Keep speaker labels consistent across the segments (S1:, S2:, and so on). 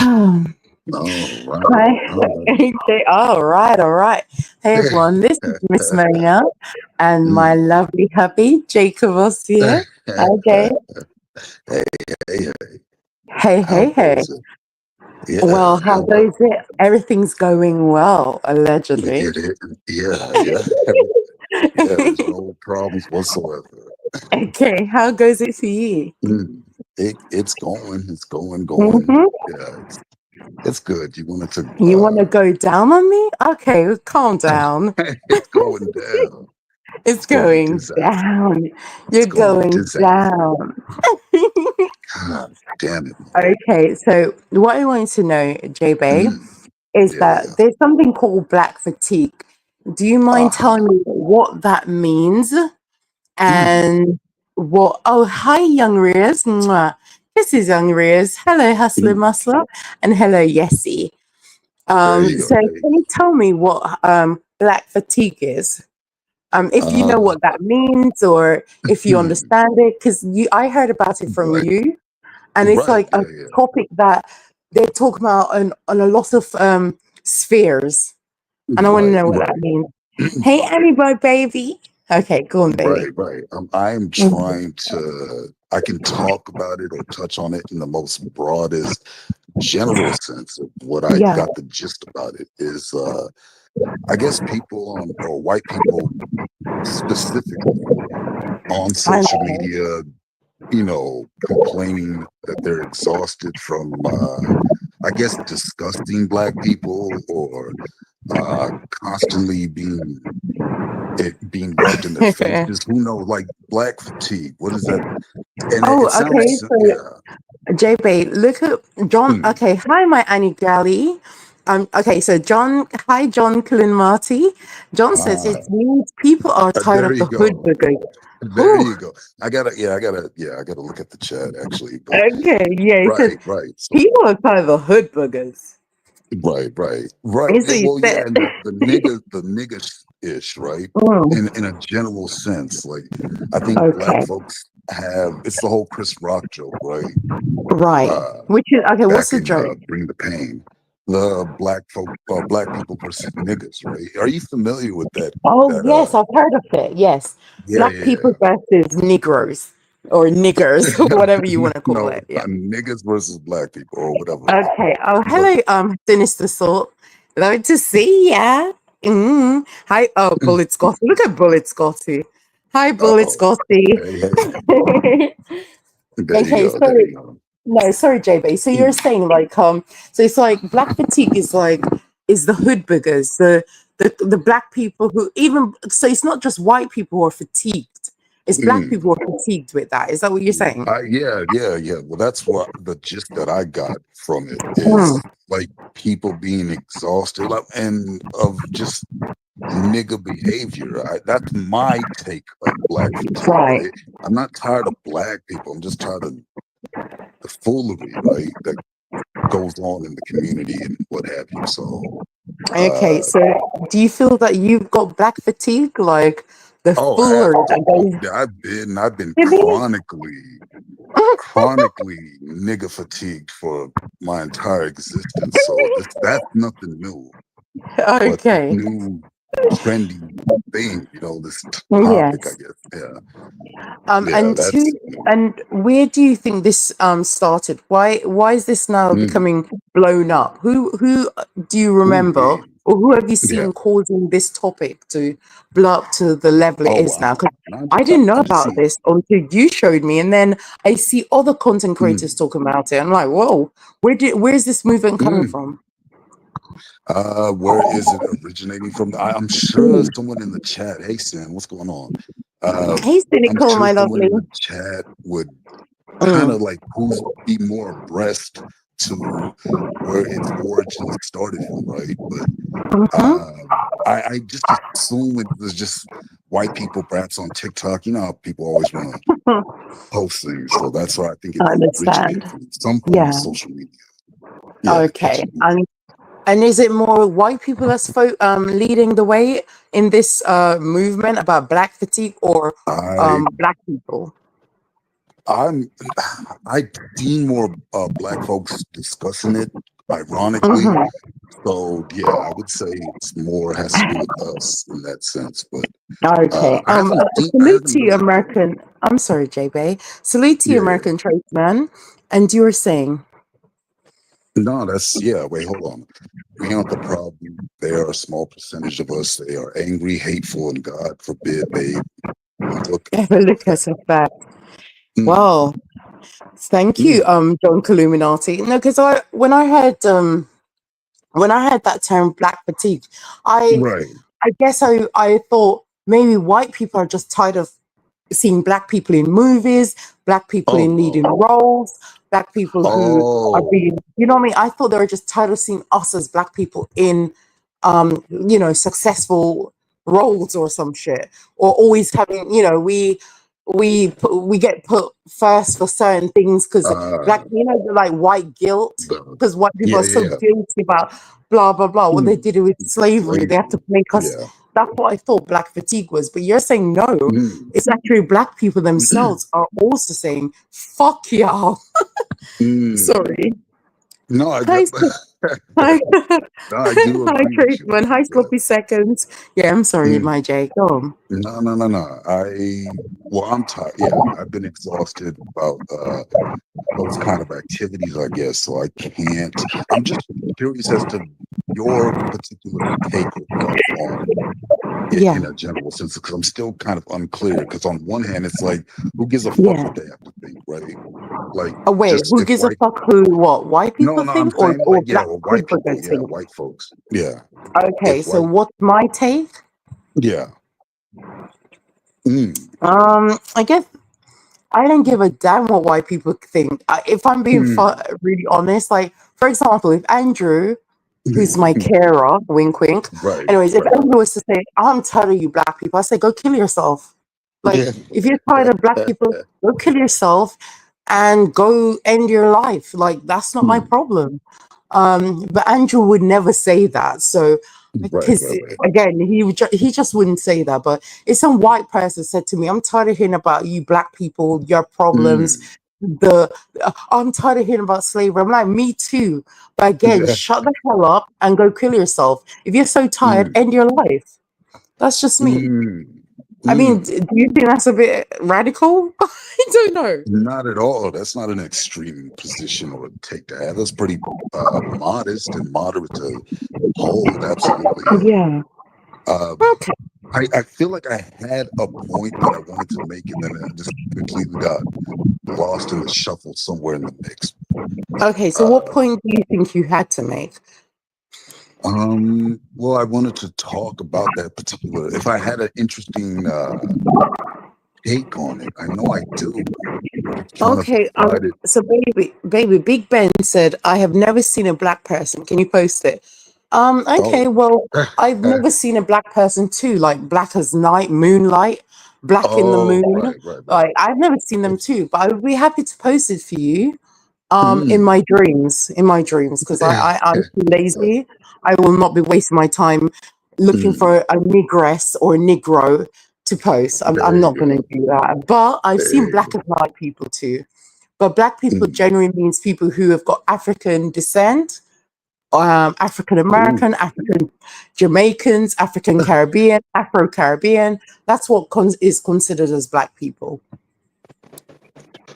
S1: All
S2: Hi.
S1: right. All right.
S2: Okay. All right. All right. Hey, everyone. This is Miss Marina and my
S1: Mm.
S2: lovely hubby, JaeCourvoisier. Okay.
S1: Hey, hey, hey.
S2: Hey,
S1: How
S2: hey, hey.
S1: goes it? Yeah,
S2: Well, how
S1: yeah, but
S2: goes it? Everything's going well, allegedly.
S1: it, it, yeah, yeah. Yeah, there's no problems whatsoever.
S2: Okay. How goes it for you?
S1: Mm. It's going.
S2: Hmm.
S1: Yeah, it's good. You wanted to,
S2: You want to go down on me? Okay. Calm down.
S1: it's going down.
S2: It's
S1: It's going
S2: going
S1: disaster.
S2: down.
S1: It's
S2: You're
S1: going
S2: going
S1: disaster.
S2: down.
S1: God damn it, man.
S2: Okay, so what I want to know, J Bay,
S1: Mm.
S2: is
S1: Yeah,
S2: that
S1: yeah.
S2: there's something called black fatigue. Do you mind
S1: Uh-huh.
S2: telling me what that means?
S1: Mm.
S2: And what? Oh, hi, young Riaz. Mwah. This is young Riaz. Hello, Hustler
S1: Mm.
S2: Musler, and hello, Yessie.
S1: There you
S2: So
S1: go. There you
S2: can you tell me what black fatigue is?
S1: go.
S2: If you know what that means, or if you
S1: Hmm.
S2: understand it, because I heard about it from
S1: Right.
S2: you, and it's
S1: Right.
S2: like a
S1: Yeah. Yeah.
S2: topic that they talk about on a lot of spheres, and I want to
S1: Right.
S2: know what that
S1: Right.
S2: means. Hey, Annie baby. Okay, go on, baby.
S1: Right. Right. I'm
S2: Mhm.
S1: trying to. I can talk about it or touch on it in the most broadest general sense of what I
S2: Yeah.
S1: got the gist about it is. I guess people or white people specifically on
S2: I
S1: social
S2: know.
S1: media, complaining that they're exhausted from, I guess, disgusting black people or constantly being rubbed in their faces. Who knows? Like black fatigue. What is that? And it
S2: Oh, okay.
S1: sounds,
S2: So,
S1: yeah.
S2: JB, look at John.
S1: Mm,
S2: Okay, hi, my Annie Galley. Okay, so John, hi, John Cullen Marty. John says it
S1: ah,
S2: means people are tired
S1: there
S2: of
S1: you
S2: the hood
S1: go.
S2: boogers.
S1: There
S2: Whew.
S1: you go. I gotta look at the chat actually. But
S2: Okay, yeah, he said
S1: right. So
S2: people are tired of the hood boogers.
S1: right.
S2: That's
S1: Yeah,
S2: what he
S1: well, yeah,
S2: said.
S1: and the nigga ish, right?
S2: Mm,
S1: In a general sense, like I think black
S2: okay,
S1: folks have it's the whole Chris Rock joke, right?
S2: right.
S1: Uh,
S2: Which is okay. What's
S1: Back
S2: the
S1: in
S2: joke?
S1: Bring the Pain, the black people versus niggas, right? Are you familiar with that?
S2: Oh
S1: That
S2: yes, I've heard of it. Yes,
S1: yeah,
S2: black people
S1: yeah.
S2: versus Negroes or niggers, whatever you want to call
S1: No,
S2: it. Yeah.
S1: niggas versus black people or whatever.
S2: Okay. Oh,
S1: But
S2: hello, Sinister Salt. Love to see ya. Hi. Oh, Bullet Scotty. Look at Bullet Scotty. Hi, Bullet
S1: oh,
S2: Scotty.
S1: hey, there you
S2: Okay,
S1: go, there
S2: so
S1: you go.
S2: no, sorry, JB. So you're
S1: Mm,
S2: saying like so it's like black fatigue is the hood boogers, the black people who even so it's not just white people who are fatigued, it's black
S1: mm.
S2: people who are fatigued with that. Is that what you're saying?
S1: Yeah. Well, that's what the gist that I got from it
S2: Mm,
S1: is like people being exhausted like, and of just nigga behavior. That's my take of black fatigue,
S2: right.
S1: right? I'm not tired of black people. I'm just tired of the foolery, right? That goes on in the community and what have you. So,
S2: Okay,
S1: uh,
S2: so do you feel that you've got black fatigue, like the
S1: oh,
S2: foolery that goes?
S1: yeah, I've been
S2: Really?
S1: chronically nigga fatigued for my entire existence. So that's nothing new. But this
S2: Okay.
S1: new trendy thing, this topic, I
S2: Yes.
S1: guess. Yeah.
S2: Um,
S1: Yeah,
S2: and
S1: that's
S2: who and where do you think this started? Why is this now
S1: mm,
S2: becoming blown up? Who do you
S1: ooh
S2: remember,
S1: wee.
S2: or who have you
S1: Yeah.
S2: seen causing this topic to blow up to the level it
S1: Oh
S2: is now?
S1: wow.
S2: Because
S1: And
S2: I didn't know
S1: I just
S2: about
S1: see
S2: this until you showed me, and then I see other content creators
S1: mm,
S2: talking about it. I'm like, whoa, where's this movement coming
S1: mm.
S2: from?
S1: Where is it originating from? I'm sure
S2: Mm.
S1: someone in the chat. Hey Sam, what's going on? Uh
S2: Hey,
S1: I'm
S2: cynical,
S1: sure
S2: my
S1: someone
S2: lovely.
S1: in the chat would kind
S2: Mm.
S1: of like who's be more abreast to where its origins started from, right? But
S2: Hmm.
S1: uh, I just assume it was just white people, perhaps on TikTok. You know how people always want to post things, so that's why I think it
S2: I understand.
S1: originated from some form of
S2: Yeah.
S1: social media. Yeah,
S2: Okay.
S1: catching me.
S2: And is it more white people that's leading the way in this movement about black fatigue, or
S1: I
S2: black people?
S1: I'm I've seen more black folks discussing it ironically.
S2: Mhm.
S1: So yeah, I would say it's more has to do with us in that sense. But
S2: Okay.
S1: I
S2: Salute
S1: haven't
S2: to you,
S1: really.
S2: American. I'm sorry, JB. Salute to you,
S1: Yeah, yeah.
S2: American tradesman. And you were saying,
S1: No, that's yeah. Wait, hold on. We aren't the problem. They are a small percentage of us. They are angry, hateful, and God forbid they look
S2: ever look
S1: that.
S2: at a fact.
S1: Mm,
S2: Well, thank you,
S1: mm,
S2: John Illuminati. No, because when I heard that term black fatigue, I
S1: right.
S2: I guess I thought maybe white people are just tired of seeing black people in movies, black people
S1: Oh
S2: in leading
S1: no.
S2: roles, black people who are
S1: Oh.
S2: being, you know what I mean? I thought they were just tired of seeing us as black people in, successful roles or some shit, or always having, we get put first for certain things because black,
S1: Uh.
S2: like white guilt,
S1: The,
S2: because white people
S1: yeah,
S2: are
S1: yeah,
S2: so
S1: yeah.
S2: guilty about blah blah blah. What they
S1: Mm,
S2: did with slavery, they have to
S1: slavery.
S2: make us.
S1: Yeah.
S2: That's what I thought black fatigue was. But you're saying no.
S1: Mm.
S2: It's actually black people themselves are also saying, fuck y'all.
S1: Mm.
S2: Sorry.
S1: No, I
S2: Hi,
S1: get
S2: hi,
S1: no, I do
S2: hi,
S1: agree with you on
S2: tradesman. Hi,
S1: that.
S2: sloppy seconds. Yeah, I'm sorry,
S1: Mm.
S2: my Jay. Go on.
S1: No, no, no, no. Well, I'm tired. Yeah, I've been exhausted about those kind of activities, I guess. So I can't. I'm just curious as to your particular take or thoughts on it
S2: Yeah,
S1: in a general sense, because I'm still kind of unclear. Because on one hand, it's like, who gives a fuck
S2: yeah.
S1: what they have to think, right? Like,
S2: Oh, wait,
S1: just
S2: who
S1: if
S2: gives a
S1: white.
S2: fuck who what? White
S1: No,
S2: people
S1: no, I'm
S2: think or,
S1: saying
S2: or
S1: like, yeah,
S2: black
S1: or white people,
S2: hoodbuggers
S1: yeah,
S2: think?
S1: white folks, yeah.
S2: Okay,
S1: If
S2: so
S1: white,
S2: what's my take?
S1: yeah. Mm,
S2: I guess I don't give a damn what white people think. If I'm being
S1: mm,
S2: really honest, like, for example, if Andrew, who's my carer, wink, wink.
S1: right,
S2: Anyways, if
S1: right.
S2: Andrew was to say, I'm tired of you black people, I say, go kill yourself. Like,
S1: Yeah.
S2: if you're tired of black people, go kill yourself and go end your life. Like, that's not my
S1: Mm,
S2: problem. But Andrew would never say that. So,
S1: right,
S2: because
S1: right, right.
S2: again, he just wouldn't say that. But if some white person said to me, "I'm tired of hearing about you black people, your problems,"
S1: Mm,
S2: I'm tired of hearing about slavery. I'm like, me too. But again,
S1: yeah.
S2: shut the hell up and go kill yourself. If you're so tired,
S1: Mm,
S2: end your life. That's just me.
S1: mm,
S2: I mean,
S1: mm.
S2: do you think that's a bit radical? I don't know.
S1: Not at all. That's not an extreme position or take to have. That's pretty modest and moderate to hold. Absolutely, yeah.
S2: Yeah.
S1: Um,
S2: Okay.
S1: I feel like I had a point that I wanted to make, and then it just completely got lost in the shuffle somewhere in the mix.
S2: Okay. So, what
S1: Uh,
S2: point do you think you had to make?
S1: well, I wanted to talk about that particular. If I had an interesting take on it, I know I do. Just trying to
S2: Okay,
S1: decide it.
S2: so baby, Big Ben said, I have never seen a black person. Can you post it?
S1: Oh,
S2: Okay, well, I've never seen a black person too, like black as night, moonlight, black in the
S1: oh,
S2: moon.
S1: right, right, right.
S2: Like I've never seen them too, but I would be happy to post it for you.
S1: Mm.
S2: In my dreams, because I'm too lazy. I will not be wasting my time looking
S1: Mm.
S2: for a negress or a negro to post. I'm
S1: There you
S2: not going to
S1: go.
S2: do that. But I've
S1: There
S2: seen
S1: you
S2: black
S1: go.
S2: and white people too. But black people
S1: Mm.
S2: generally means people who have got African descent, African American,
S1: Ooh.
S2: African Jamaicans, African Caribbean, Afro Caribbean. That's what is considered as black people,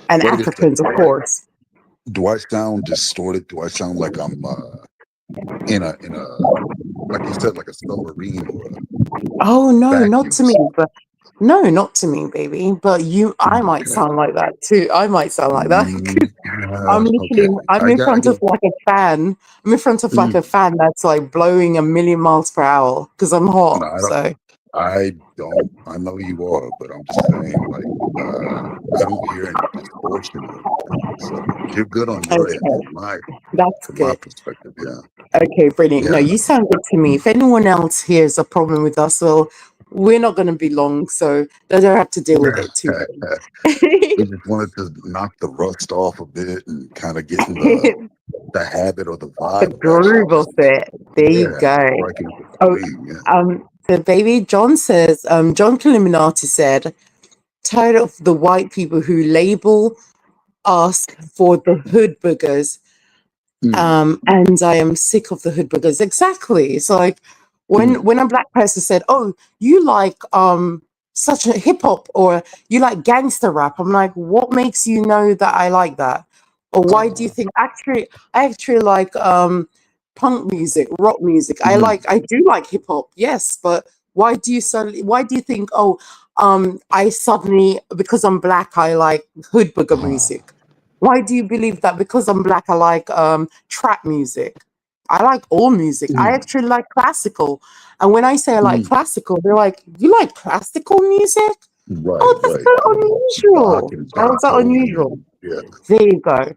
S2: and
S1: Wait a
S2: Africans,
S1: second.
S2: of course.
S1: Do I sound distorted? Do I sound like I'm in a like you said, like a submarine or a
S2: Oh no, not
S1: vacuum?
S2: to me, but no, not to me, baby. But you, I might
S1: Okay.
S2: sound like that too. I might sound like that. I'm
S1: Okay.
S2: literally, I'm in
S1: I
S2: front
S1: get
S2: of
S1: it.
S2: like a fan. I'm in front of like a
S1: Mm.
S2: fan that's like blowing a million miles per hour because I'm
S1: No,
S2: hot.
S1: I don't.
S2: So
S1: I don't. I know you are, but I'm just saying, like, I don't hear any distortion or anything. So you're good on your end,
S2: okay, that's
S1: from my
S2: good.
S1: perspective. Yeah.
S2: Okay, brilliant. No,
S1: Yeah.
S2: you sound good to me. If anyone else hears a problem with us, well, we're not going to be long, so they don't have to deal with it too
S1: We
S2: long.
S1: just wanted to knock the rust off a bit and kind of get in the habit or the
S2: The
S1: vibe of actually
S2: groove of
S1: just
S2: it. There you
S1: yeah,
S2: go.
S1: striking up a
S2: Oh,
S1: swing. Yeah.
S2: the baby John says, John Illuminati said, tired of the white people who label us for the hood boogers.
S1: Mm.
S2: And I am sick of the hood boogers. Exactly. It's like
S1: Mm.
S2: when a black person said, "Oh, you like such a hip hop or you like gangster rap," I'm like, "What makes you know that I like that? Or why do you
S1: Uh,
S2: think I actually like punk music, rock music?
S1: mm.
S2: I do like hip hop, yes, but why do you think, oh, I suddenly, because I'm black, I like hood booger
S1: Uh,
S2: music? Why do you believe that because I'm black, I like trap music? I like all music. I
S1: mm.
S2: actually like classical. And when I say I like
S1: Mm.
S2: classical, they're like, "You like classical music?
S1: Right,
S2: Oh, that's
S1: right.
S2: so
S1: Bach
S2: unusual.
S1: and
S2: How is that
S1: Beethoven
S2: unusual?"
S1: and yeah.
S2: There you go.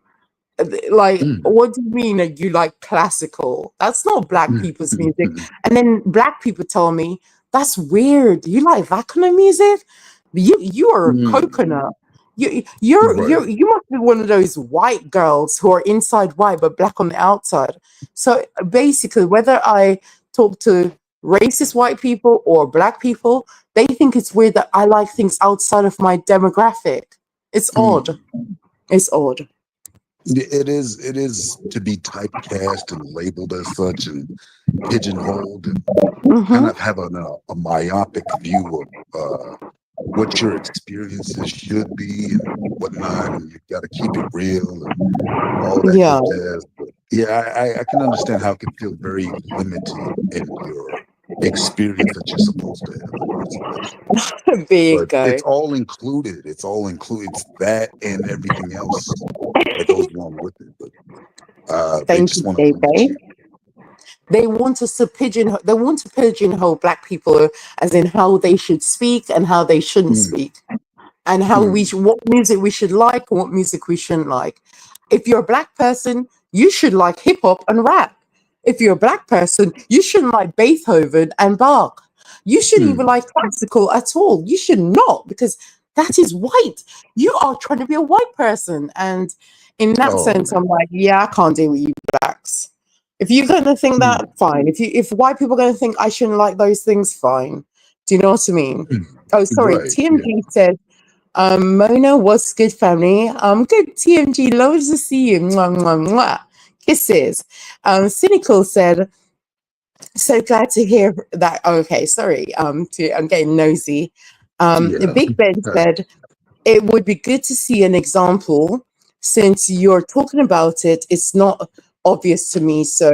S2: Like,
S1: Mm.
S2: what do you mean that you like classical? That's not black
S1: Mm.
S2: people's
S1: Mm.
S2: music.
S1: Mm.
S2: And then black people tell me, "That's weird. You like that kind of music? You are a
S1: Mm.
S2: coconut.
S1: Right.
S2: You must be one of those white girls who are inside white but black on the outside." So basically, whether I talk to racist white people or black people, they think it's weird that I like things outside of my demographic. It's odd.
S1: Mm.
S2: It's odd.
S1: It is to be typecast and labeled as such and pigeonholed and kind
S2: Hmm.
S1: of have a myopic view of what your experiences should be and whatnot, and you've got to keep it real and all that
S2: Yeah.
S1: good jazz. But yeah, I can understand how it can feel very limiting in your experience that you're supposed to have.
S2: There you
S1: But
S2: go.
S1: it's all included. It's all included. It's that and everything else that goes along with it. But they
S2: Thank
S1: just
S2: you,
S1: want to limit
S2: baby.
S1: you.
S2: They want to pigeonhole black people as in how they should speak and how they shouldn't
S1: Mm,
S2: speak, and how
S1: mm,
S2: what music we should like and what music we shouldn't like. If you're a black person, you should like hip hop and rap. If you're a black person, you shouldn't like Beethoven and Bach. You shouldn't even
S1: mm.
S2: like classical at all. You should not, because that is white. You are trying to be a white person. And in that
S1: Oh
S2: sense,
S1: man.
S2: I'm like, yeah, I can't deal with you blacks. If you're gonna think
S1: Mm,
S2: that, fine. If white people are gonna think I shouldn't like those things, fine. Do you know what I mean?
S1: mm.
S2: Oh, sorry.
S1: Right. Yeah.
S2: TMG said, Mona, what's good, family? Good, TMG. Loves to see you. Mwah, mwah, mwah. Kisses. Cynical said, so glad to hear that. Okay, sorry. I'm getting nosy.
S1: Yeah.
S2: Big Ben said, it would be good to see an example. Since you're talking about it, it's not obvious to me. So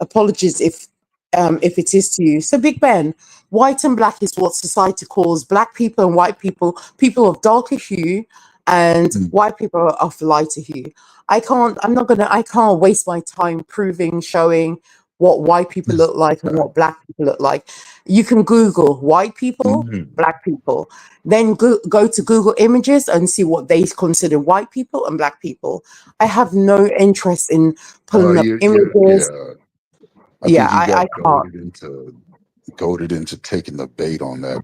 S2: apologies if it is to you. So Big Ben, white and black is what society calls black people and white people, people of darker hue, and
S1: Mm,
S2: white people are of lighter hue. I can't waste my time proving, showing what white people look like and what black people look like. You can Google white people,
S1: mhm.
S2: black people, then go to Google Images and see what they consider white people and black people. I have no interest in pulling up images.
S1: Yeah. I
S2: Yeah,
S1: think you got
S2: I can't.
S1: goaded into taking the bait on that,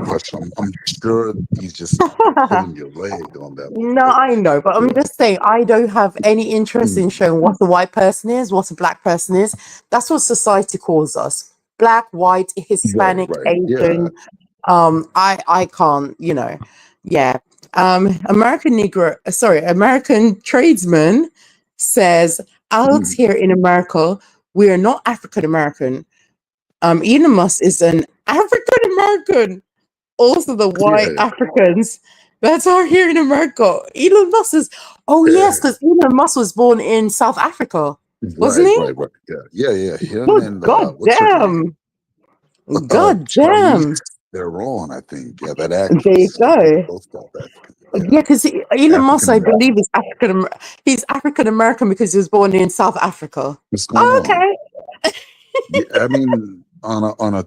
S1: question. I'm sure he's just pulling your leg on that one.
S2: No,
S1: But
S2: I know, but I'm
S1: yeah.
S2: just saying I don't have any interest in
S1: Mm,
S2: showing what a white person is, what a black person is. That's what society calls us. Black, white,
S1: right,
S2: Hispanic,
S1: right. Yeah.
S2: Asian. I can't, yeah. American tradesman says out
S1: Mm,
S2: here in America, we are not African American. Elon Musk is an African American. Also, the white
S1: yeah.
S2: Africans that are here in America. Elon Musk is, oh yes,
S1: Yeah.
S2: because Elon Musk was born in South Africa, wasn't
S1: Right,
S2: he?
S1: right, right. Yeah. Yeah, yeah. Him
S2: Good
S1: and
S2: God
S1: what's her name?
S2: damn. God
S1: Charlize
S2: damn.
S1: Theron, I think. Yeah, that
S2: There you
S1: actress. They're
S2: go.
S1: both South African. Yeah.
S2: Yeah, because Elon Musk,
S1: African
S2: I
S1: American.
S2: believe, is he's African American because he was born in South Africa.
S1: What's going
S2: Oh,
S1: on?
S2: okay.
S1: Yeah, I mean, on a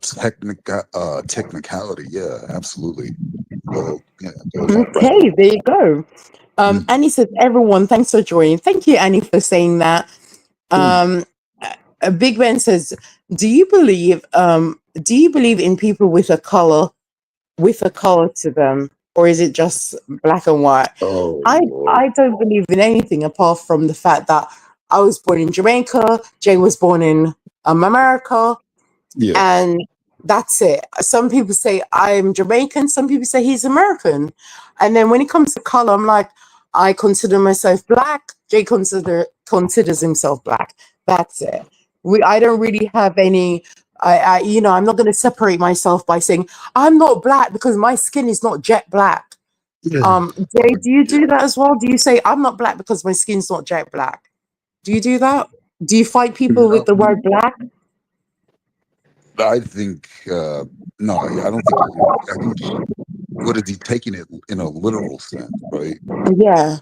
S1: technicality, yeah, absolutely. Well, yeah, it goes out right.
S2: Okay, there you go.
S1: Mm,
S2: Annie says, everyone, thanks for joining. Thank you, Annie, for saying that.
S1: mm.
S2: Um, Big Ben says, do you believe in people with a color to them, or is it just black and white?
S1: Oh
S2: I
S1: Lord.
S2: don't believe in anything apart from the fact that I was born in Jamaica, Jay was born in America,
S1: Yeah.
S2: and that's it. Some people say I'm Jamaican, some people say he's American. And then when it comes to color, I'm like, I consider myself black, Jay considers himself black. That's it. I don't really have any. I'm not going to separate myself by saying I'm not black because my skin is not jet black.
S1: Yeah.
S2: Jay, do you do
S1: Yeah.
S2: that as well? Do you say I'm not black because my skin's not jet black? Do you do that? Do you fight people with
S1: No,
S2: the word black?
S1: I think no, I don't think. I think what is he taking it in a literal sense, right?
S2: Yeah.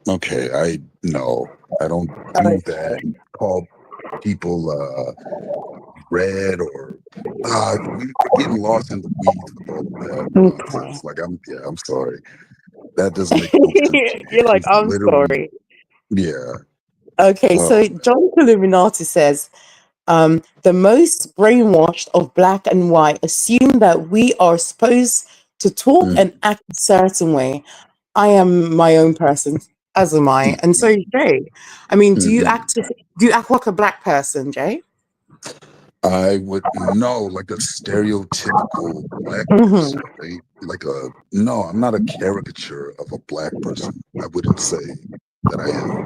S1: Okay, I no, I don't do that.
S2: Okay.
S1: Call people red or we're getting lost in the weeds with all of that
S2: Okay.
S1: nonsense. Like I'm sorry, that doesn't make no sense to me.
S2: You're like,
S1: It's
S2: I'm
S1: literally,
S2: sorry.
S1: yeah.
S2: Okay,
S1: Oh
S2: so John Illuminati says the most brainwashed of black and white assume that we are supposed to talk
S1: man.
S2: and act a certain way. I am my own person, as am I,
S1: Mm,
S2: and so is Jay. I mean,
S1: mhm.
S2: do you act like a black person, Jay?
S1: I would know like a stereotypical black
S2: Hmm.
S1: person, right? Like a no, I'm not a caricature of a black person. I wouldn't say that I am.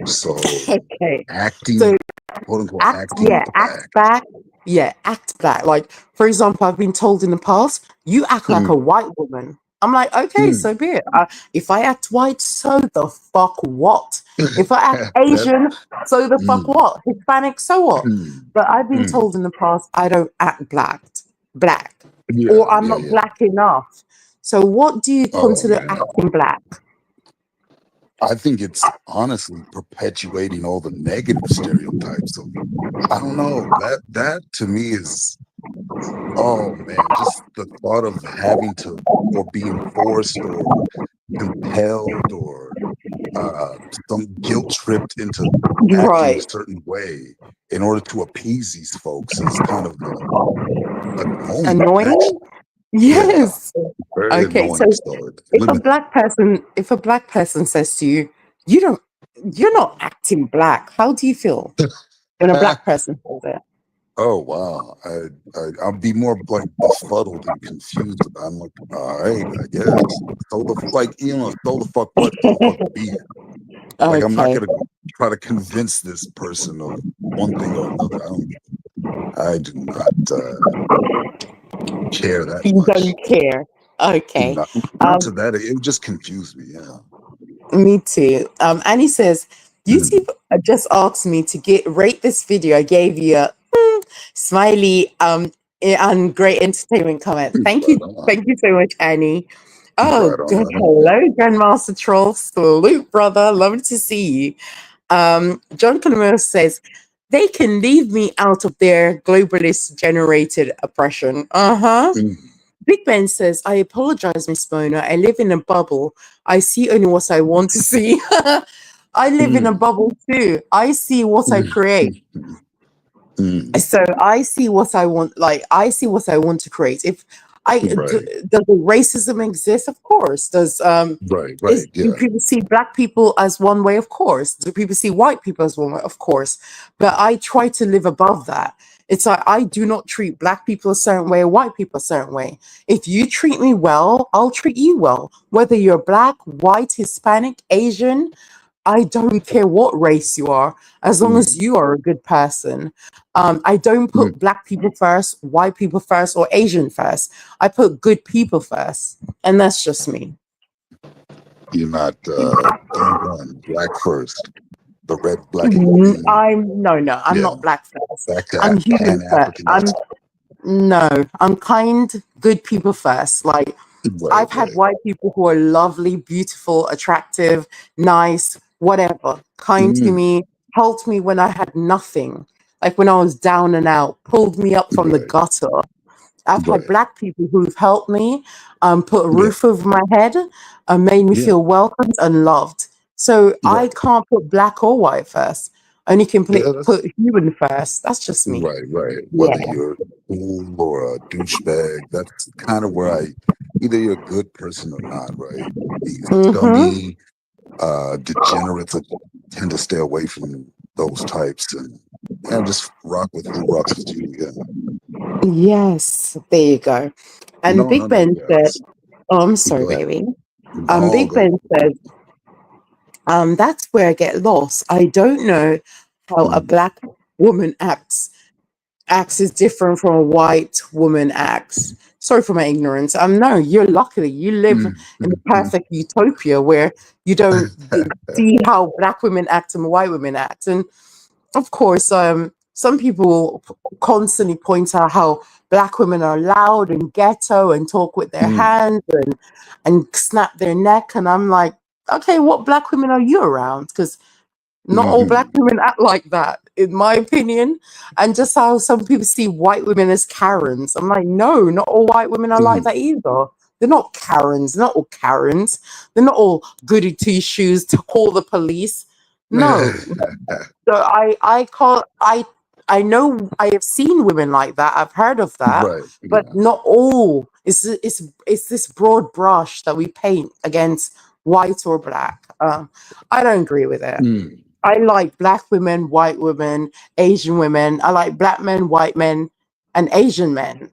S1: So
S2: Okay, so
S1: acting, quote unquote, acting
S2: act
S1: black.
S2: back. Yeah, act black. Like, for example, I've been told in the past, you act like a
S1: Mm,
S2: white woman. I'm like, okay,
S1: mm.
S2: so be it. If I act white, so the fuck what? If I act
S1: That
S2: Asian, so the fuck
S1: mm,
S2: what? Hispanic, so what?
S1: mm,
S2: But I've been
S1: mm.
S2: told in the past, I don't act black,
S1: Yeah,
S2: or I'm
S1: yeah,
S2: not
S1: yeah.
S2: black enough. So, what do you
S1: Oh
S2: consider
S1: man.
S2: acting black?
S1: I think it's honestly perpetuating all the negative stereotypes of I don't know. That to me is oh man, just the thought of having to or being forced or compelled or some guilt tripped into acting a
S2: Right,
S1: certain way in order to appease these folks is kind of annoying,
S2: annoying.
S1: actually. Yeah,
S2: Yes.
S1: very
S2: Okay, so
S1: annoying. So it's
S2: if a
S1: limiting.
S2: black person says to you, you don't, you're not acting black, how do you feel when a black person says it?
S1: Oh wow, I'll be more like befuddled and confused about. It. I'm like, all right, I guess. So the like so the fuck what? So the fuck be it. Like I'm not
S2: Okay,
S1: gonna try to convince this person of one thing or another. I do not care that
S2: you don't
S1: much.
S2: care. Okay,
S1: Not
S2: um,
S1: to that. It would just confuse me. Yeah.
S2: me too. And he says,
S1: Mm.
S2: YouTube just asked me to rate this video. I gave you a smiley and great entertainment comment.
S1: Right on.
S2: Thank you so much, Annie. Oh,
S1: Right
S2: good.
S1: on.
S2: Hello, Grandmaster Troll. Salute, brother. Lovely to see you. John Calamero says, they can leave me out of their globalist generated oppression. Uh-huh.
S1: Mm.
S2: Big Ben says, I apologize, Miss Mona. I live in a bubble. I see only what I want to see. I live in a
S1: Mm.
S2: bubble too. I see what I
S1: Mm.
S2: create.
S1: Mm. Mm.
S2: So I see what I want. Like I see what I want to create. If
S1: Right.
S2: does racism exist? Of course.
S1: Right. Right.
S2: Do
S1: Yeah.
S2: people see black people as one way? Of course. Do people see white people as one way? Of course. But I try to live above that. It's like I do not treat black people a certain way or white people a certain way. If you treat me well, I'll treat you well. Whether you're black, white, Hispanic, Asian, I don't care what race you are, as long as
S1: Mm.
S2: you are a good person. I don't
S1: Mm.
S2: put black people first, white people first, or Asian first. I put good people first, and that's just me.
S1: You're not don't run black first. The red, black, and green.
S2: I'm no, I'm
S1: Yeah.
S2: not black first.
S1: Back to
S2: I'm human
S1: Pan
S2: first.
S1: Africanism.
S2: I'm kind, good people first. Like
S1: Right.
S2: I've had
S1: Right.
S2: white people who are lovely, beautiful, attractive, nice, whatever, kind to
S1: Mm.
S2: me, helped me when I had nothing, like when I was down and out, pulled me up from the
S1: Right.
S2: gutter. I've had
S1: Right.
S2: black people who've helped me, put a
S1: Yeah.
S2: roof over my head, made me
S1: Yeah.
S2: feel welcomed and loved. So I
S1: Right.
S2: can't put black or white first. Only can
S1: Yeah. That's
S2: put human first. That's just me.
S1: right. Right.
S2: Yeah.
S1: Whether you're cool or a douchebag, that's kind of where either you're a good person or not. Right. These
S2: Mm-hmm.
S1: scummy, degenerates tend to stay away from those types and just rock with who rocks with you. Yeah.
S2: Yes, there you go. And
S1: No. No.
S2: Big
S1: No.
S2: Ben
S1: Yeah.
S2: said, "Oh, I'm sorry,
S1: Go ahead.
S2: baby."
S1: No.
S2: Big
S1: Go
S2: Ben said, That's where I get lost. I don't know how a
S1: Mm,
S2: black woman acts is different from a white woman acts. Sorry for my ignorance. No, you're lucky. You live
S1: mm,
S2: in a
S1: mm, mm.
S2: perfect utopia where you don't see how black women act and white women act. And of course, some people constantly point out how black women are loud and ghetto and talk with their
S1: Mm,
S2: hands and snap their neck. And I'm like, okay, what black women are you around? Because not all black
S1: mhm,
S2: women act like that, in my opinion. And just how some people see white women as Karens. I'm like, no, not all white women are like
S1: mm.
S2: that either. They're not Karens. They're not all Karens. They're not all goody two shoes to call the police. No. So I know I have seen women like that. I've heard of that,
S1: Right.
S2: but
S1: Yeah.
S2: not all. It's this broad brush that we paint against white or black. I don't agree with it.
S1: Mm,
S2: I like black women, white women, Asian women. I like black men, white men, and Asian men,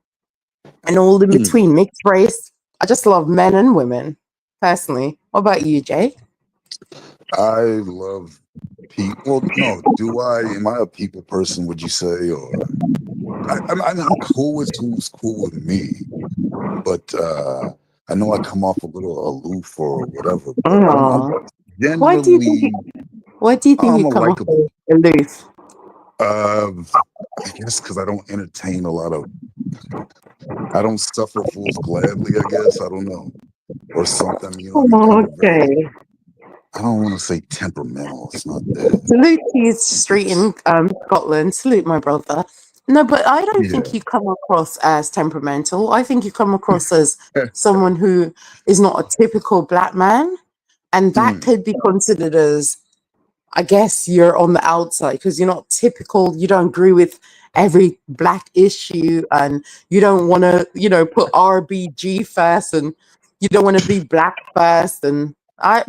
S2: and all in
S1: mm.
S2: between, mixed race. I just love men and women, personally. What about you, Jay?
S1: I love people. Well, no, do I? Am I a people person? Would you say? Or I'm cool with who's cool with me, but I know I come off a little aloof or whatever. But I'm
S2: Aw. Why do you think?
S1: generally
S2: Why do you think
S1: I'm
S2: you
S1: a
S2: come off
S1: likable.
S2: as aloof?
S1: Uh, I guess because I don't entertain a lot of. I don't suffer fools gladly. I guess I don't know or something. You know, I'm kind of very.
S2: Okay.
S1: I don't want to say temperamental. It's not that.
S2: Salute to you, street
S1: It's
S2: in Scotland. Salute, my brother. No, but I don't think
S1: yeah.
S2: you come across as temperamental. I think you come across as someone who is not a typical black man. And that
S1: Mm,
S2: could be considered as, I guess, you're on the outside because you're not typical. You don't agree with every black issue and you don't want to, put RBG first and you don't want to be black first.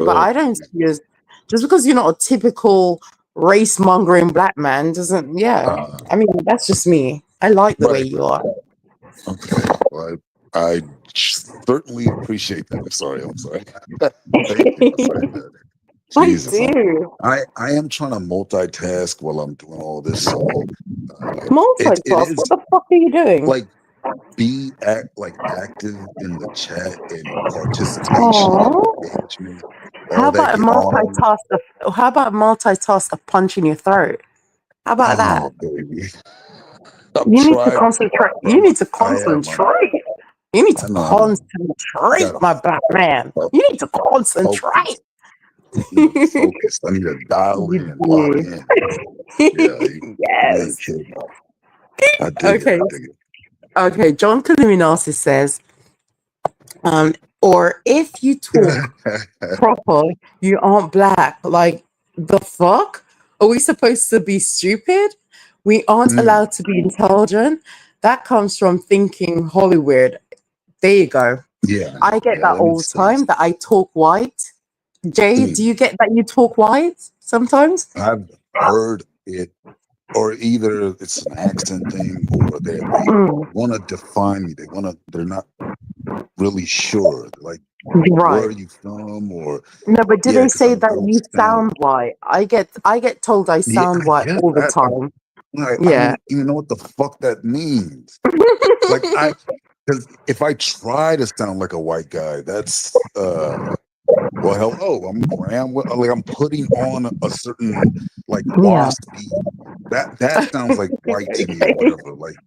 S2: But
S1: oh,
S2: I don't see you as, just because you're not a typical race mongering black man doesn't, yeah.
S1: uh,
S2: I mean, that's just me. I like the way
S1: right,
S2: you
S1: right.
S2: are.
S1: Okay. Well, I certainly appreciate that. I'm sorry. I'm sorry. Thank you for saying that.
S2: I
S1: Jesus,
S2: do.
S1: I am trying to multitask while I'm doing all this. So it
S2: Multitask.
S1: is
S2: What the fuck are you doing?
S1: like like active in the chat and participation and
S2: Aww.
S1: engagement,
S2: How
S1: all that.
S2: about a
S1: Get on.
S2: multitask how about multitask a punch in your throat? How about that?
S1: Oh, baby. I'm
S2: You need to
S1: trying.
S2: concentrate. You
S1: Um,
S2: need to
S1: I am.
S2: concentrate. You need to
S1: I know. I know.
S2: concentrate,
S1: Gotta
S2: my black man.
S1: uh,
S2: You need to
S1: focus.
S2: concentrate.
S1: I need to focus. I need to dial
S2: You
S1: in, lock
S2: do.
S1: in. Yeah, you ain't
S2: Yes.
S1: kidding. I dig it.
S2: Okay.
S1: I dig
S2: Okay. John Kaluminasi says, or if you talk
S1: it.
S2: proper, you aren't black. Like, the fuck? Are we supposed to be stupid? We aren't
S1: Mm,
S2: allowed to be intelligent. That comes from thinking Hollywood. There you go.
S1: yeah,
S2: I get
S1: yeah,
S2: that
S1: that
S2: all the
S1: makes sense.
S2: time that I talk white. Jay, do
S1: Mm,
S2: you get that you talk white sometimes?
S1: I've heard it, or either it's an accent thing, or they
S2: Mm,
S1: want to define me. They're not really sure. Like, where
S2: right.
S1: are you from? Or
S2: No, but do
S1: yeah,
S2: they
S1: because
S2: say
S1: I
S2: that
S1: don't
S2: you
S1: sound.
S2: sound white? I get told I
S1: Yeah,
S2: sound
S1: I
S2: white
S1: guess
S2: all the time.
S1: I
S2: Yeah.
S1: don't even know what the fuck that means. Like because if I try to sound like a white guy, that's well, hello, I'm Graham. Like I'm putting on a certain like
S2: Yeah.
S1: waspy. That sounds like white to me or
S2: Okay.
S1: whatever. Like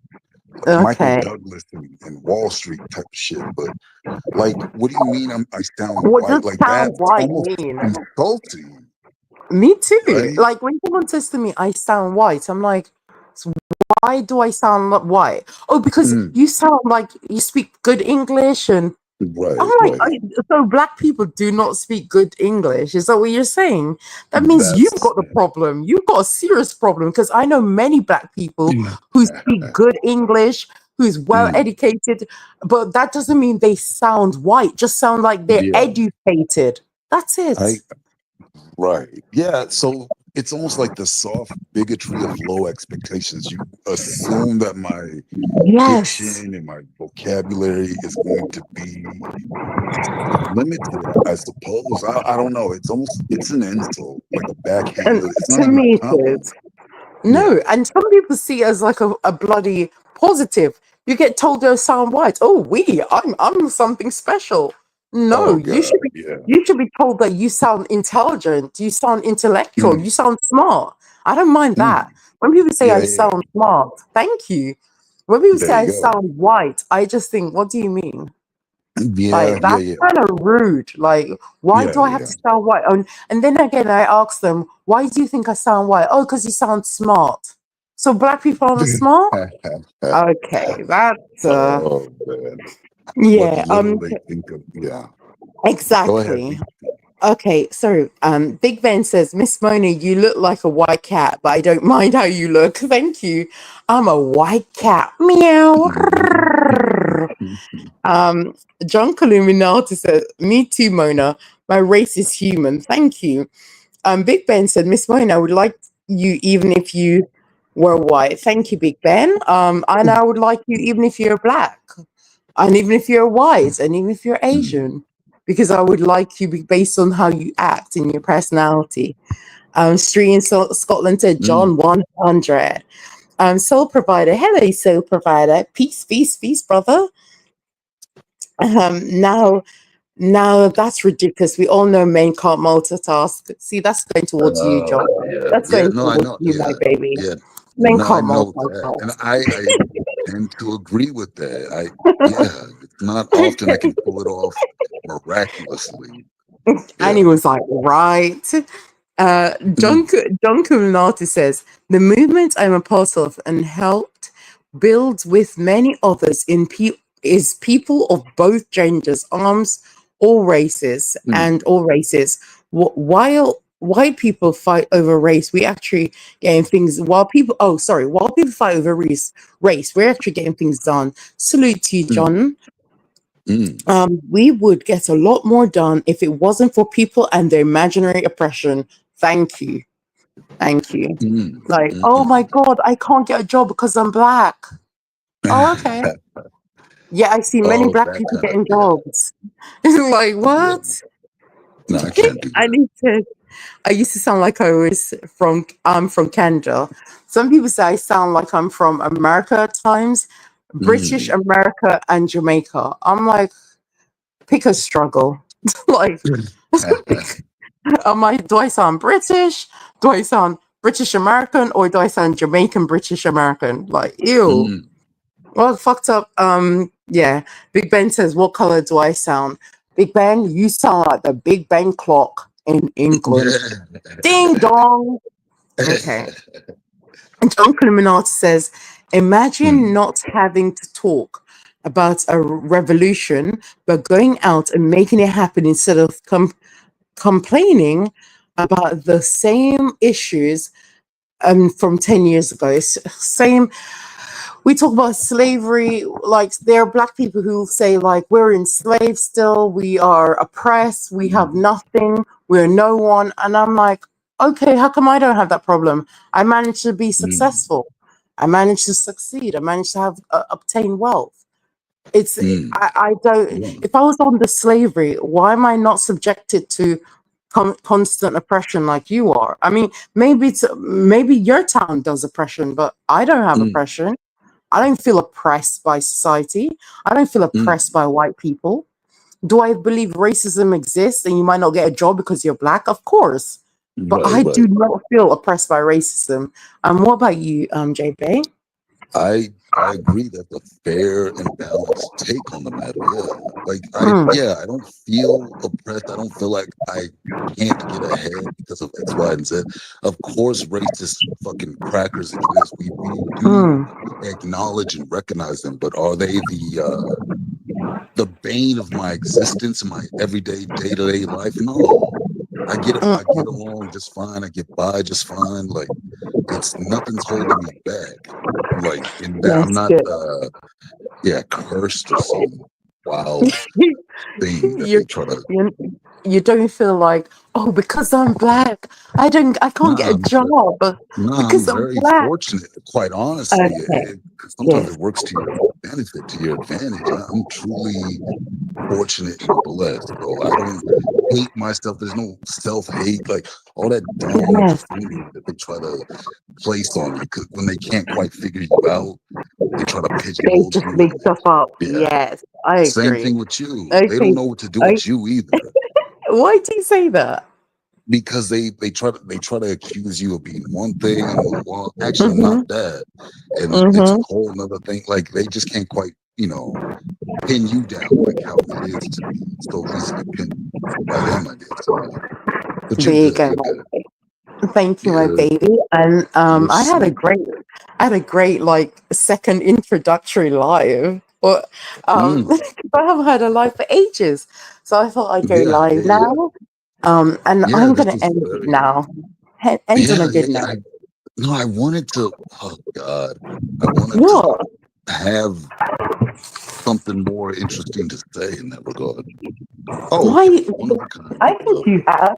S1: Michael
S2: Okay.
S1: Douglas and Wall Street type of shit. But like, what do you mean? I sound
S2: What does
S1: white? Like
S2: sound
S1: that's
S2: white
S1: almost
S2: mean?
S1: insulting,
S2: Me too.
S1: right?
S2: Like when someone says to me, I sound white, I'm like, "So why do I sound white? Oh, because
S1: Mm,
S2: you sound like you speak good English. And I'm
S1: right,
S2: like,
S1: right.
S2: so black people do not speak good English. Is that what you're saying? That means you've
S1: That's
S2: got the problem. You've got a serious problem because I know many black people
S1: yeah.
S2: who speak good English, who's well
S1: Mm,
S2: educated, but that doesn't mean they sound white. Just sound like they're
S1: yeah.
S2: educated. That's it.
S1: I right. Yeah. So it's almost like the soft bigotry of low expectations. You assume that my
S2: Yes.
S1: diction and my vocabulary is going to be limited, I suppose. I don't know. It's almost it's an insult, like a
S2: And
S1: backhanded. It's not
S2: to
S1: even a
S2: me, it is.
S1: compliment. Yeah.
S2: No, and some people see it as like a bloody positive. You get told you sound white. Oh, I'm something special. No,
S1: Oh God. Yeah.
S2: you should be told that you sound intelligent, you sound intellectual, you
S1: Mm,
S2: sound smart. I don't mind that.
S1: mm.
S2: When people say
S1: Yeah.
S2: I
S1: Yeah.
S2: sound smart, thank you. When people
S1: There
S2: say
S1: you
S2: I
S1: go.
S2: sound white, I just think, what do you mean?
S1: Yeah.
S2: Like
S1: Yeah.
S2: that's
S1: Yeah.
S2: kind of rude. Like, why
S1: Yeah.
S2: do I have
S1: Yeah.
S2: to sound white? And then again, I ask them, why do you think I sound white? Oh, because you sound smart. So black people aren't smart? Okay, that's
S1: Oh man. What
S2: yeah,
S1: little they think of. Yeah. Go ahead.
S2: exactly. Okay, so Big Ben says, Miss Mona, you look like a white cat, but I don't mind how you look. Thank you. I'm a white cat. Meow. Um, John Columinati said, me too, Mona. My race is human. Thank you. Big Ben said, Miss Mona, I would like you even if you were white. Thank you, Big Ben. And I would like you even if you're black, and even if you're white, and even if you're Asian, because I would like you based on how you act and your personality. Street in Scotland said, John 100. Soul Provider, hello, Soul Provider. Peace, peace, peace, brother. Now, now that's ridiculous. We all know men can't multitask. See, that's going towards you, John.
S1: Yeah,
S2: That's
S1: yeah,
S2: going
S1: no, I
S2: towards
S1: know,
S2: you, my
S1: yeah,
S2: baby.
S1: yeah,
S2: Men
S1: no, I
S2: can't
S1: know that, and
S2: multitask.
S1: I tend to agree with that. Yeah, it's not often I can pull it off miraculously.
S2: And
S1: Yeah,
S2: he was like, right.
S1: mm,
S2: John Culminati says, the movement I'm a part of and helped build with many others is people of both genders, arms,
S1: mm,
S2: all races. While white people fight over race, we actually getting things while people fight over race, we're actually getting things done. Salute to you,
S1: mm,
S2: John.
S1: mm,
S2: We would get a lot more done if it wasn't for people and their imaginary oppression. Thank you. Thank you.
S1: mm,
S2: Like,
S1: mm,
S2: oh my
S1: mm.
S2: God, I can't get a job because I'm black. Oh, okay. Yeah, I see many
S1: Oh,
S2: black
S1: that
S2: people
S1: kind of,
S2: getting
S1: yeah,
S2: jobs. Like,
S1: yeah.
S2: what?
S1: No, I can't do
S2: I
S1: that.
S2: need to. I used to sound like I was I'm from Canada. Some people say I sound like I'm from America at times, British
S1: Mm.
S2: America and Jamaica. I'm like, pick a struggle. Like, do I sound British? Do I sound British American or do I sound Jamaican British American? Like, ew.
S1: Mm.
S2: Well, fucked up. Yeah. Big Ben says, what color do I sound? Big Ben, you sound like the Big Ben clock in England. Ding dong. Okay. And John Illuminati says, imagine
S1: Mm,
S2: not having to talk about a revolution, but going out and making it happen instead of complaining about the same issues from 10 years ago. It's same. We talk about slavery, like there are black people who say like we're enslaved still, we are oppressed, we have nothing, we're no one. And I'm like, okay, how come I don't have that problem? I managed to be
S1: mm,
S2: successful. I managed to succeed. I managed to have obtain wealth. It's
S1: mm.
S2: I don't.
S1: Yeah.
S2: If I was under slavery, why am I not subjected to constant oppression like you are? I mean, maybe your town does oppression, but I don't have
S1: Mm,
S2: oppression. I don't feel oppressed by society. I don't feel oppressed
S1: mm.
S2: by white people. Do I believe racism exists and you might not get a job because you're black? Of course. But
S1: Right,
S2: I do
S1: right.
S2: not feel oppressed by racism. What about you, JB?
S1: I agree that's a fair and balanced take on the matter. Yeah. Like
S2: Mm,
S1: I don't feel oppressed. I don't feel like I can't get ahead because of X, Y, and Z. Of course, racist fucking crackers exist. We do
S2: mm,
S1: acknowledge and recognize them, but are they the bane of my existence, my everyday day-to-day life? No. I get
S2: mm.
S1: along just fine. I get by just fine. Like it's nothing's holding me back. Like in that I'm
S2: That's
S1: not
S2: good.
S1: yeah, cursed or some wild thing that
S2: you're,
S1: they try to
S2: you're you don't feel like, oh, because I'm black, I can't get
S1: Nah,
S2: a job
S1: nah, I'm
S2: because I'm
S1: very
S2: black.
S1: fortunate. Quite honestly,
S2: Okay,
S1: sometimes
S2: yes,
S1: it works to your benefit, to your advantage. I'm truly fortunate and blessed, bro. I don't hate myself. There's no self-hate, like all that dumb
S2: yes.
S1: foolery that they try to place on you. 'Cause when they can't quite figure you out, they try to
S2: They
S1: pigeonhole
S2: just
S1: you.
S2: make
S1: And
S2: stuff up.
S1: yeah,
S2: Yes, I
S1: same
S2: agree.
S1: thing with you. They don't
S2: Okay,
S1: know what to do
S2: I,
S1: with you either.
S2: why do you say that?
S1: Because they try to accuse you of being one thing, and well, actually I'm not
S2: Mm-hmm,
S1: that, and it's a
S2: mm-hmm.
S1: whole nother thing. Like they just can't quite, pin you down like how it is to be so easily pinned by them, I guess. So yeah, but
S2: There
S1: you're
S2: you
S1: good.
S2: go.
S1: You're good.
S2: Thank you, my
S1: Yeah,
S2: baby. And
S1: yes,
S2: I had a great like second introductory live, but
S1: mm,
S2: 'cause I haven't had a live for ages, so I thought I'd go
S1: yeah, yeah,
S2: live
S1: yeah,
S2: now. And
S1: yeah.
S2: I'm
S1: This
S2: gonna
S1: is
S2: end it
S1: very,
S2: now. End on
S1: yeah,
S2: a
S1: yeah,
S2: good
S1: yeah.
S2: note.
S1: No, I wanted to. Oh God, I wanted to
S2: What?
S1: have something more interesting to say in that regard. Oh,
S2: Why?
S1: okay, one of a kind.
S2: I
S1: Here we
S2: think
S1: go.
S2: you have.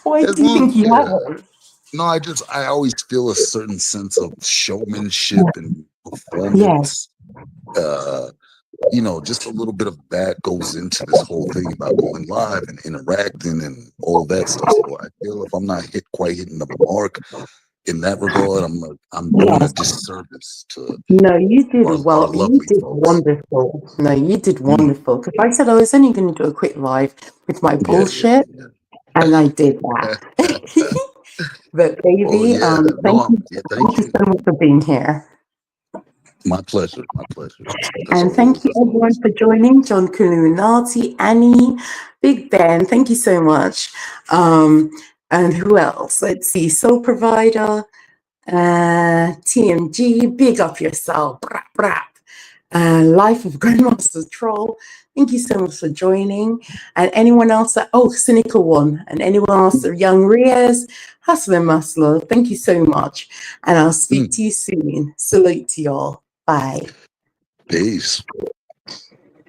S2: Why
S1: As
S2: do you
S1: long,
S2: think you
S1: yeah.
S2: haven't?
S1: No, I always feel a certain sense of showmanship and
S2: Yes,
S1: performance. Uh, just a little bit of that goes into this whole thing about going live and interacting and all that stuff. So I feel if I'm not quite hitting the mark in that regard, I'm doing a
S2: yes.
S1: disservice to
S2: No, you did
S1: our
S2: well. You
S1: lovely
S2: did
S1: folks.
S2: wonderful. No, you did
S1: Mm,
S2: wonderful. Because I said I was only going to do a quick live with my
S1: yeah, yeah,
S2: bullshit, and I did
S1: yeah.
S2: that. But
S1: Well,
S2: baby,
S1: yeah. No, yeah.
S2: thank
S1: Thank
S2: you
S1: you.
S2: so much for being here,
S1: My pleasure. My pleasure. As
S2: and
S1: always.
S2: thank you
S1: As
S2: everyone
S1: always.
S2: for joining. John Kuluminati, Annie, Big Ben. Thank you so much. Um, and who else? Let's see. Soul Provider. TMG, big up yourself. Brap, brap. Life of Grandmaster Troll. Thank you so much for joining. And anyone else Cynical One, and anyone else, Young Riaz, Hustler Muscle, thank you so much. And I'll speak
S1: Mm,
S2: to you soon. Salute to y'all. Bye.
S1: peace.